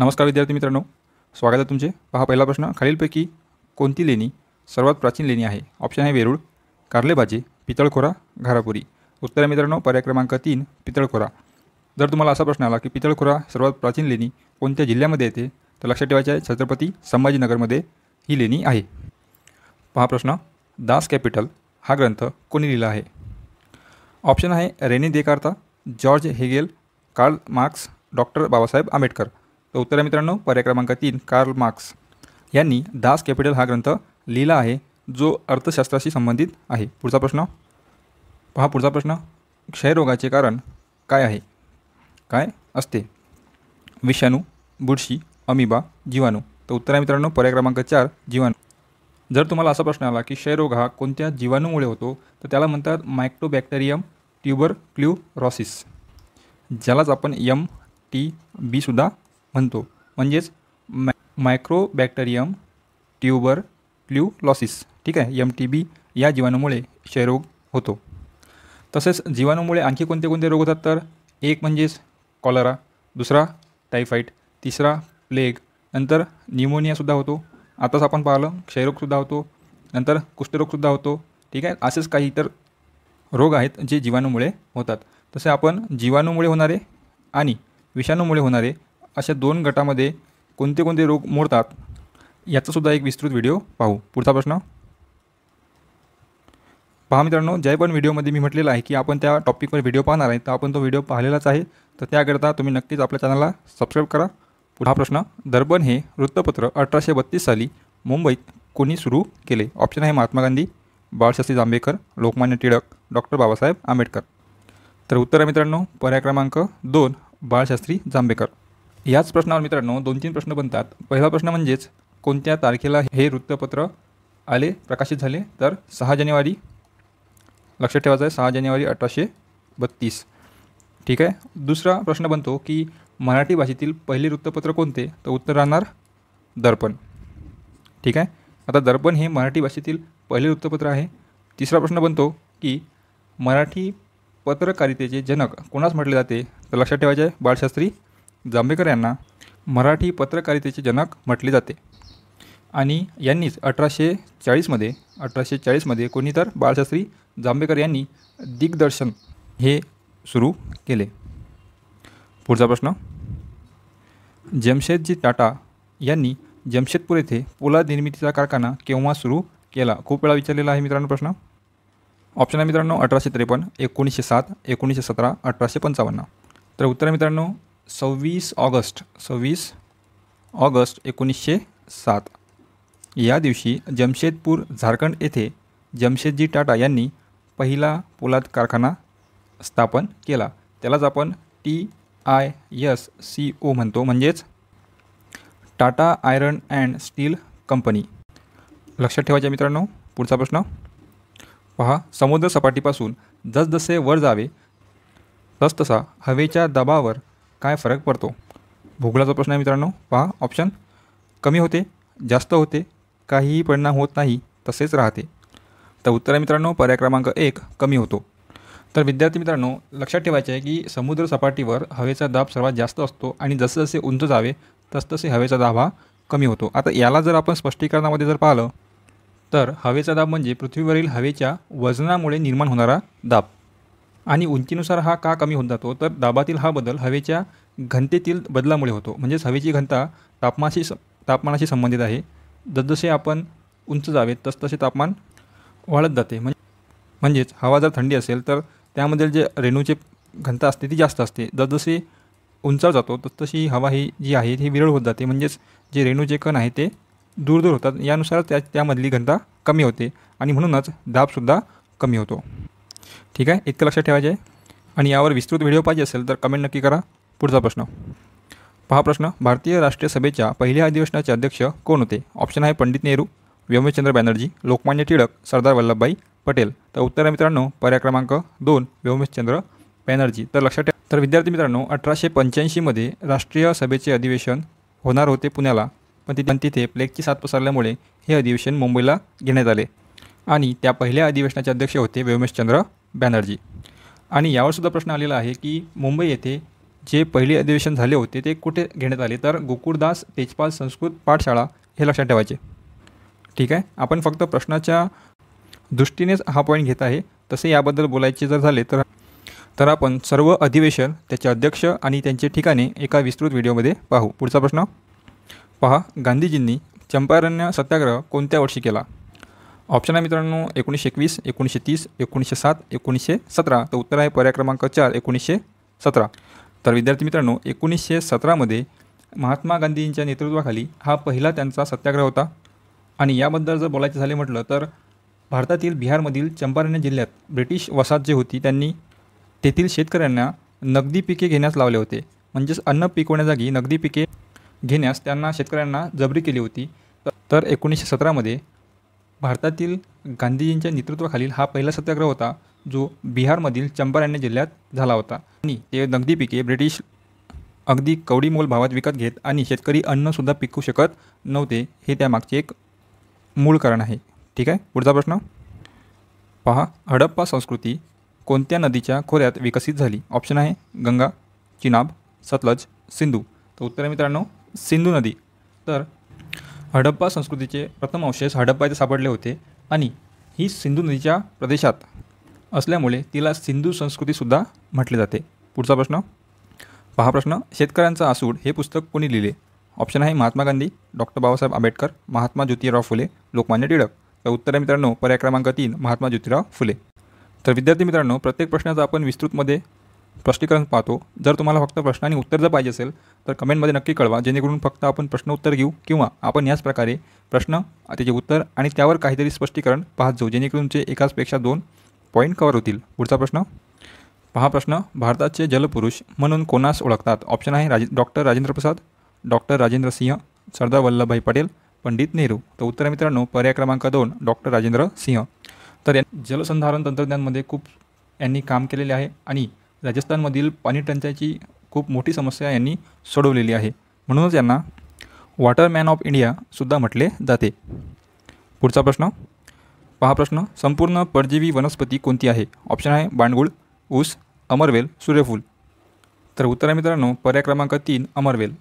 नमस्कार विद्यार्थी मित्रांनो, स्वागत आहे तुमचे। पहा पहिला प्रश्न, खालीलपैकी कोणती लेणी सर्वात प्राचीन लेणी आहे? ऑप्शन आहे वेरूळ, कारलेबाजे, पितळखोरा, घारापुरी। उत्तर आहे मित्रांनो पर्याय क्रमांक 3 पितळखोरा। जर तुम्हाला असा प्रश्न आला की पितळखोरा सर्वात प्राचीन लेणी कोणत्या जिल्ह्यामध्ये येते, तर लक्षात ठेवायचे आहे छत्रपती संभाजीनगरमध्ये ही लेणी आहे। पहा प्रश्न, दास कॅपिटल हा ग्रंथ कोणी लिहिला आहे? ऑप्शन आहे Rene Descartes, George Hegel, Karl Marx, doctor Babasaheb Ambedkar. तर उत्तर आहे मित्रांनो पर्याय क्रमांक 3 कार्ल मार्क्स यांनी दास कॅपिटल हा ग्रंथ लिहिला आहे, जो अर्थशास्त्राशी संबंधित आहे। पुढचा प्रश्न पहा, पुढचा प्रश्न, क्षयरोगाचे कारण काय आहे? काय असते? विषाणू, बुरशी, अमिबा, जीवाणू। तर उत्तर आहे मित्रांनो पर्याय क्रमांक 4 जीवाणू। जर तुम्हाला असा प्रश्न आला की क्षयरोग हा कोणत्या जीवाणूमुळे होतो, तर त्याला म्हणतात मायक्रोबॅक्टेरियम ट्युबरक्ल्युरोसिस, ज्यालाच आपण MTB सुद्धा म्हणतो, म्हणजेच मायक्रोबॅक्टेरियम ट्युबरक्ल्युरोसिस। ठीक आहे, MTB या जीवाणूमुळे क्षयरोग होतो। तसेच जीवाणूमुळे आणखी कोणते कोणते रोग होतात, तर एक म्हणजेच कॉलरा, दुसरा टायफॉईड, तिसरा प्लेग, नंतर न्यूमोनियासुद्धा होतो, आताच आपण पाहिलं क्षयरोगसुद्धा होतो, नंतर कुष्ठरोगसुद्धा होतो। ठीक आहे, असेच काही इतर रोग आहेत जे जीवाणूमुळे होतात। तसे आपण जीवाणूमुळे होणारे आणि विषाणूमुळे होणारे अशा दोन गटामध्ये कोणते कोणते रोग मोडतात याचासुद्धा एक विस्तृत व्हिडिओ पाहू। पुढचा प्रश्न पहा मित्रांनो, ज्या पण व्हिडिओमध्ये मी म्हटलेलं आहे की आपण त्या टॉपिकवर व्हिडिओ पाहणार आहे, तर आपण तो व्हिडिओ पाहिलेलाच आहे, तर त्याकरता तुम्ही नक्कीच आपल्या चॅनलला सबस्क्राईब करा। पुढचा प्रश्न, दर्पण हे वृत्तपत्र 1832 साली मुंबईत कोणी सुरू केले? ऑप्शन आहे महात्मा गांधी, बाळशास्त्री जांभेकर, लोकमान्य टिळक, डॉक्टर बाबासाहेब आंबेडकर। तर उत्तर आहे मित्रांनो पर्याय क्रमांक 2 बाळशास्त्री जांभेकर। याच प्रश्नावर मित्रांनो 2-3 प्रश्न बनतात। पहिला प्रश्न म्हणजेच कोणत्या तारखेला हे वृत्तपत्र आले, प्रकाशित झाले, तर 6 जानेवारी, लक्षात ठेवायचं आहे 6 जानेवारी 1832। ठीक आहे, दुसरा प्रश्न बनतो की मराठी भाषेतील पहिले वृत्तपत्र कोणते, तर उत्तर राहणार दर्पण। ठीक आहे, आता दर्पण हे मराठी भाषेतील पहिले वृत्तपत्र आहे। तिसरा प्रश्न बनतो की मराठी पत्रकारितेचे जनक कोणास म्हटले जाते, तर लक्षात ठेवायचे आहे बाळशास्त्री जांभेकर यांना मराठी पत्रकारितेचे जनक म्हटले जाते। आणि यांनीच 1840मध्ये कोणी, तर बाळशास्त्री जांभेकर यांनी दिग्दर्शन हे सुरू केले। पुढचा प्रश्न, जमशेदजी टाटा यांनी जमशेदपूर येथे पोलाद निर्मितीचा कारखाना केव्हा सुरू केला? खूप वेळा विचारलेला आहे मित्रांनो प्रश्न। ऑप्शन आहे मित्रांनो 1853, 1907, 1917, 1855। तर उत्तर आहे मित्रांनो 26 ऑगस्ट 1907 या दिवशी जमशेदपूर झारखंड येथे जमशेदजी टाटा यांनी पहिला पोलाद कारखाना स्थापन केला। त्यालाच आपण TISCO म्हणतो, म्हणजेच Tata iron and still company. लक्षात ठेवायचे मित्रांनो। पुढचा प्रश्न पहा, समुद्र सपाटीपासून जसजसे वर जावे तसतसा हवेच्या दबावावर काय फरक पडतो? भूगोलाचा प्रश्न आहे मित्रांनो। पहा ऑप्शन, कमी होते, जास्त होते, काहीही परिणाम होत नाही, तसेच राहते। तर उत्तर आहे मित्रांनो पर्याय क्रमांक 1 कमी होतो। तर विद्यार्थी मित्रांनो लक्षात ठेवायचे आहे की समुद्र सपाटीवर हवेचा दाब सर्वात जास्त असतो आणि जसे जसे उंच जावे तसतसे हवेचा दाब हा कमी होतो। आता याला जर आपण स्पष्टीकरणामध्ये जर पाहिलं, तर हवेचा दाब म्हणजे पृथ्वीवरील हवेच्या वजनामुळे निर्माण होणारा दाब, आणि उंचीनुसार हा का कमी होत जातो, तर दाबातील हा बदल हवेच्या घनतेतील बदलामुळे होतो। म्हणजेच हवेची घनता तापमानाशी संबंधित आहे। जसजसे आपण उंच जावे तसतसे तापमान वाढत जाते। म्हणजेच हवा जर थंडी असेल तर त्यामधील जे रेणूची घनता असते ती जास्त असते, जसजसे उंचावर जातो तसतशी हवा ही जी आहे ती विरळ होत जाते, म्हणजेच जे रेणूचे कण आहे ते दूर दूर होतात, यानुसार त्यामधली घनता कमी होते आणि म्हणूनच दाबसुद्धा कमी होतो। ठीक आहे, इतकं लक्षात ठेवायचे आहे। आणि यावर विस्तृत व्हिडिओ पाहिजे असेल तर कमेंट नक्की करा। पुढचा प्रश्न पहा, प्रश्न, भारतीय राष्ट्रीय सभेच्या पहिल्या अधिवेशनाचे अध्यक्ष कोण होते? ऑप्शन आहे पंडित नेहरू, व्योमचंद्र बॅनर्जी, लोकमान्य टिळक, सरदार वल्लभभाई पटेल। तर उत्तर आहे मित्रांनो पर्याय क्रमांक 2 व्योमचंद्र बॅनर्जी। तर लक्षात ठेवा। तर विद्यार्थी मित्रांनो 1885मध्ये राष्ट्रीय सभेचे अधिवेशन होणार होते पुण्याला, पण तिथे प्लेगची साथ पसरल्यामुळे हे अधिवेशन मुंबईला घेण्यात आले आणि त्या पहिल्या अधिवेशनाचे अध्यक्ष होते व्योमेशचंद्र बॅनर्जी। आणि यावर सुद्धा प्रश्न आलेला आहे की मुंबई येथे जे पहिले अधिवेशन झाले होते ते कुठे घेण्यात आले, तर गोकुळदास तेजपाल संस्कृत पाठशाळा, हे लक्षात ठेवायचे. ठीक आहे. आपण फक्त प्रश्नाच्या दृष्टीनेच हा पॉईंट घेत आहे. तसे याबद्दल बोलायचे जर झाले तर आपण सर्व अधिवेशन, त्याचे अध्यक्ष आणि त्यांचे ठिकाणे एका विस्तृत व्हिडिओमध्ये पाहू. पुढचा प्रश्न पहा, गांधीजींनी चंपारण्य सत्याग्रह कोणत्या वर्षी केला? ऑप्शन आहे मित्रांनो 1921, 1930, 1907, 1917. तर उत्तर आहे पर्याय क्रमांक 4, 1917. तर विद्यार्थी मित्रांनो, 1917मध्ये महात्मा गांधींच्या नेतृत्वाखाली हा पहिला त्यांचा सत्याग्रह होता. आणि याबद्दल जर बोलायचे झाले म्हटलं तर भारतातील बिहारमधील चंपारण्य जिल्ह्यात ब्रिटिश वसाहत जी होती त्यांनी तेथील शेतकऱ्यांना नगदी पिके घेण्यास लावले होते. म्हणजेच अन्न पिकवण्याजागी नगदी पिके घेण्यास त्यांना शेतकऱ्यांना जबरी केली होती. तर 1917मध्ये भारतातील गांधीजींच्या नेतृत्वाखालील हा पहिला सत्याग्रह होता, जो बिहारमधील चंपारण्य जिल्ह्यात झाला होता. आणि ते नगदी पिके ब्रिटिश अगदी कवडीमोल भावात विकत घेत आणि शेतकरी अन्नसुद्धा पिकवू शकत नव्हते. हे त्यामागचे एक मूळ कारण आहे. ठीक आहे. पुढचा प्रश्न पहा, हडप्पा संस्कृती कोणत्या नदीच्या खोऱ्यात विकसित झाली? ऑप्शन आहे गंगा, चिनाब, सतलज, सिंधू. तर उत्तर आहे मित्रांनो सिंधू नदी. तर हडप्पा संस्कृतीचे प्रथम अवशेष हडप्पा येथे सापडले होते आणि ही सिंधू नदीच्या प्रदेशात असल्यामुळे तिला सिंधू संस्कृतीसुद्धा म्हटले जाते. पुढचा प्रश्न पहा, प्रश्न शेतकऱ्यांचा आसूड हे पुस्तक कोणी लिहिले? ऑप्शन आहे महात्मा गांधी, डॉक्टर बाबासाहेब आंबेडकर, महात्मा ज्योतिराव फुले, लोकमान्य टिळक. तर उत्तर आहे मित्रांनो पर्याय क्रमांक 3, महात्मा ज्योतिराव फुले. तर विद्यार्थी मित्रांनो, प्रत्येक प्रश्नाचं आपण विस्तृतमध्ये स्पष्टीकरण पाहतो. जर तुम्हाला फक्त प्रश्न आणि उत्तर जर पाहिजे असेल तर कमेंटमध्ये नक्की कळवा, जेणेकरून फक्त आपण प्रश्न उत्तर घेऊ किंवा आपण याच प्रकारे प्रश्न, त्याचे उत्तर आणि त्यावर काहीतरी स्पष्टीकरण पाहत जाऊ, जेणेकरून तुमचे एकाचपेक्षा 2 पॉईंट कव्हर होतील. पुढचा प्रश्न पहा, प्रश्न भारताचे जलपुरुष म्हणून कोणास ओळखतात? ऑप्शन आहे डॉक्टर राजेंद्र प्रसाद, डॉक्टर राजेंद्र सिंह, सरदार वल्लभभाई पटेल, पंडित नेहरू. तर उत्तर आहे मित्रांनो पर्याय क्रमांक 2, डॉक्टर राजेंद्र सिंह. तर जलसंधारण तंत्रज्ञानमध्ये खूप यांनी काम केलेले आहे आणि राजस्थानमधील पाणी टंचाईची खूप मोठी समस्या यांनी सोडवलेली आहे. म्हणूनच यांना वॉटरमॅन ऑफ इंडियासुद्धा म्हटले जाते. पुढचा प्रश्न पहा, प्रश्न संपूर्ण परजीवी वनस्पती कोणती आहे? ऑप्शन आहे बांडगुळ, ऊस, अमरवेल, सूर्यफूल. तर उत्तर आहे मित्रांनो पर्याय क्रमांक 3, अमरवेल.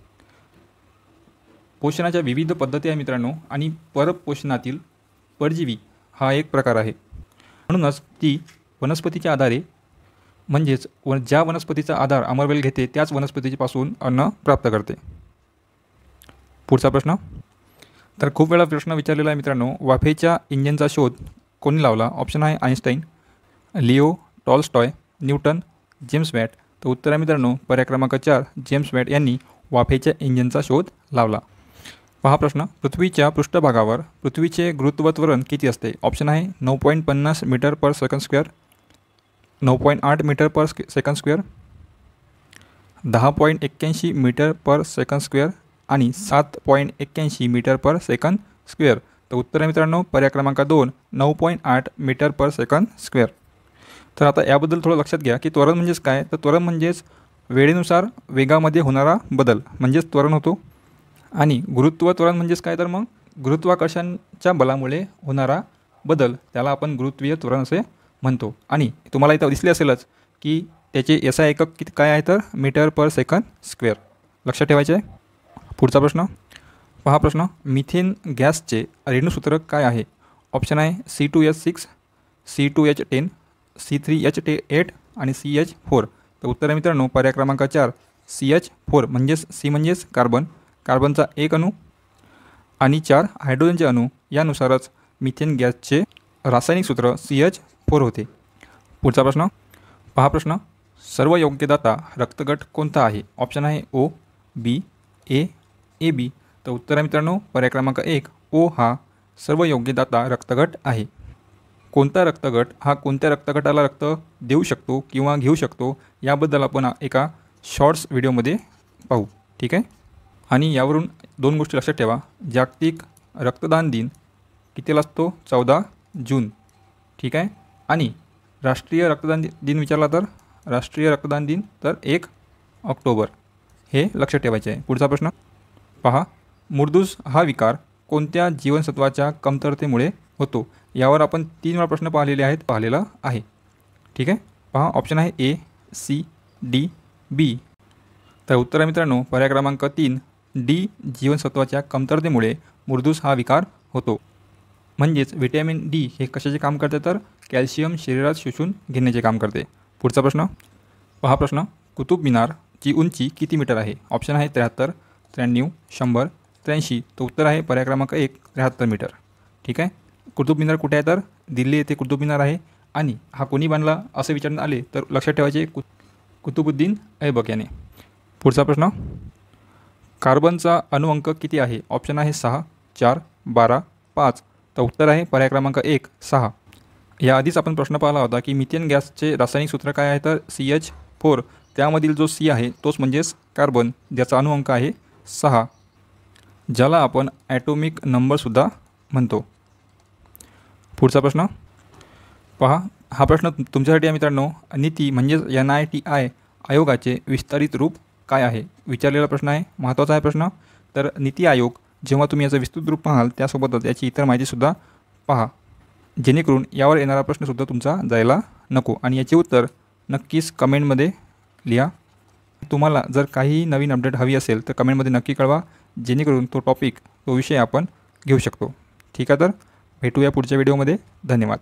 पोषणाच्या विविध पद्धती आहे मित्रांनो आणि परपोषणातील परजीवी हा एक प्रकार आहे. म्हणूनच ती वनस्पतीच्या आधारे, म्हणजेच ज्या वनस्पतीचा आधार अमरवेल घेते त्याच वनस्पतीपासून अन्न प्राप्त करते. पुढचा प्रश्न तर खूप वेळा प्रश्न विचारलेला आहे मित्रांनो, वाफेच्या इंजिनचा शोध कोणी लावला? ऑप्शन आहे Einstein, Leo Tolstoy, Newton, James watt. तर उत्तर आहे मित्रांनो पर्याय क्रमांक 4, जेम्स वॅट यांनी वाफेच्या इंजिनचा शोध लावला. पहा, प्रश्न पृथ्वीच्या पृष्ठभागावर पृथ्वीचे गुरुत्व त्वरण किती असते? ऑप्शन आहे 9.50 मीटर पर सेकंड स्क्वेअर, 9.8 मीटर पर सेकंड स्क्वेअर, 10.81 मीटर पर सेकंड स्क्वेअर आणि 7.81 मीटर पर सेकंड स्क्वेअर. तर उत्तर आहे मित्रांनो पर्याय क्रमांक 2, 9.8 मीटर पर सेकंड स्क्वेअर. तर आता याबद्दल थोडं लक्षात घ्या की त्वरण म्हणजेच काय? तर त्वरण म्हणजेच वेळेनुसार वेगामध्ये होणारा बदल म्हणजेच त्वरण होतो. आणि गुरुत्व त्वरण म्हणजेच काय? तर मग गुरुत्वाकर्षणाच्या बलामुळे होणारा बदल, त्याला आपण गुरुत्वीय त्वरण असे म्हणतो. आणि तुम्हाला इथं दिसले असेलच की त्याचे SI एकक किती काय आहे? तर मीटर पर सेकंड स्क्वेअर. लक्षात ठेवायचे आहे. पुढचा प्रश्न पहा, प्रश्न मिथेन गॅसचे रेणूसूत्र काय आहे? ऑप्शन आहे C2H6, C2H10, C3H8 आणि CH4. तर उत्तर आहे मित्रांनो पर्याय क्रमांक 4, CH4. म्हणजेच C म्हणजेच कार्बन, कार्बनचा 1 अणू आणि 4 हायड्रोजनचे अणू, यानुसारच मिथेन गॅसचे रासायनिक सूत्र CH4 होते. पुढचा प्रश्न पहा, प्रश्न सर्व योग्यदाता रक्तगट कोणता आहे? ऑप्शन आहे O, B, A, AB. तर उत्तर आहे मित्रांनो पर्याय क्रमांक 1, O हा सर्व योग्यदाता रक्तगट आहे. कोणता रक्तगट हा कोणत्या रक्तगटाला रक्त देऊ शकतो किंवा घेऊ शकतो याबद्दल आपण एका शॉर्ट्स व्हिडिओमध्ये पाहू. ठीक आहे. आणि यावरून 2 गोष्टी लक्षात ठेवा. जागतिक रक्तदान दिन कितीला असतो? 14 जून. ठीक आहे. आणि राष्ट्रीय रक्तदान दिन विचारला तर राष्ट्रीय रक्तदान दिन तर 1 ऑक्टोबर. हे लक्षात ठेवायचे आहे. पुढचा प्रश्न पहा, मुर्दूस हा विकार कोणत्या जीवनसत्वाच्या कमतरतेमुळे होतो? यावर आपण 3 वेळा प्रश्न पाहिलेला आहे. ठीक आहे. पहा, ऑप्शन आहे A, C, D, B. तर उत्तर आहे मित्रांनो पर्याय क्रमांक 3 डी जीवनसत्वाच्या कमतरतेमुळे मुर्दूस हा विकार होतो. म्हणजेच व्हिटॅमिन डी हे कशाचे काम करते तर कॅल्शियम शरीरात शोषून घेण्याचे काम करते. पुढचा प्रश्न पहा प्रश्न, कुतुब मिनारची उंची किती मीटर आहे? ऑप्शन आहे 73, 93, 100, 83. तर उत्तर आहे पर्याय क्रमांक 1 73 मीटर. ठीक आहे. कुतुब मिनार कुठे आहे तर दिल्ली येथे कुतुब मिनार आहे. आणि हा कोणी बांधला असे विचारण्यात आले तर लक्षात ठेवायचे कुतुबुद्दीन ऐबक याने. पुढचा प्रश्न, कार्बनचा अणुअंक किती आहे? ऑप्शन आहे 6, 4, 12, 5. तर उत्तर आहे पर्याय क्रमांक 1 6. याआधीच आपण प्रश्न पाहिला होता की मिथेन गॅसचे रासायनिक सूत्र काय आहे तर CH4. त्यामधील जो C आहे तोच म्हणजेच कार्बन, ज्याचा अणुअंक आहे 6, ज्याला आपण ॲटोमिक नंबरसुद्धा म्हणतो. पुढचा प्रश्न पहा, हा प्रश्न तुमच्यासाठी आहे मित्रांनो. नीती म्हणजेच NITI आयोगाचे विस्तारित रूप काय आहे? विचारलेला प्रश्न आहे, महत्त्वाचा आहे प्रश्न. तर नीती आयोग, जेव्हा तुम्ही याचं विस्तृत रूप पाहाल त्यासोबतच याची इतर माहितीसुद्धा पहा, जेणेकरून यावर येणारा प्रश्नसुद्धा तुमचा जायला नको. आणि याचे उत्तर नक्कीच कमेंटमध्ये लिहा. तुम्हाला जर काही नवीन अपडेट हवी असेल तर कमेंटमध्ये नक्की कळवा, जेणेकरून तो टॉपिक तो विषय आपण घेऊ शकतो. ठीक आहे, तर भेटूया पुढच्या व्हिडिओमध्ये. धन्यवाद.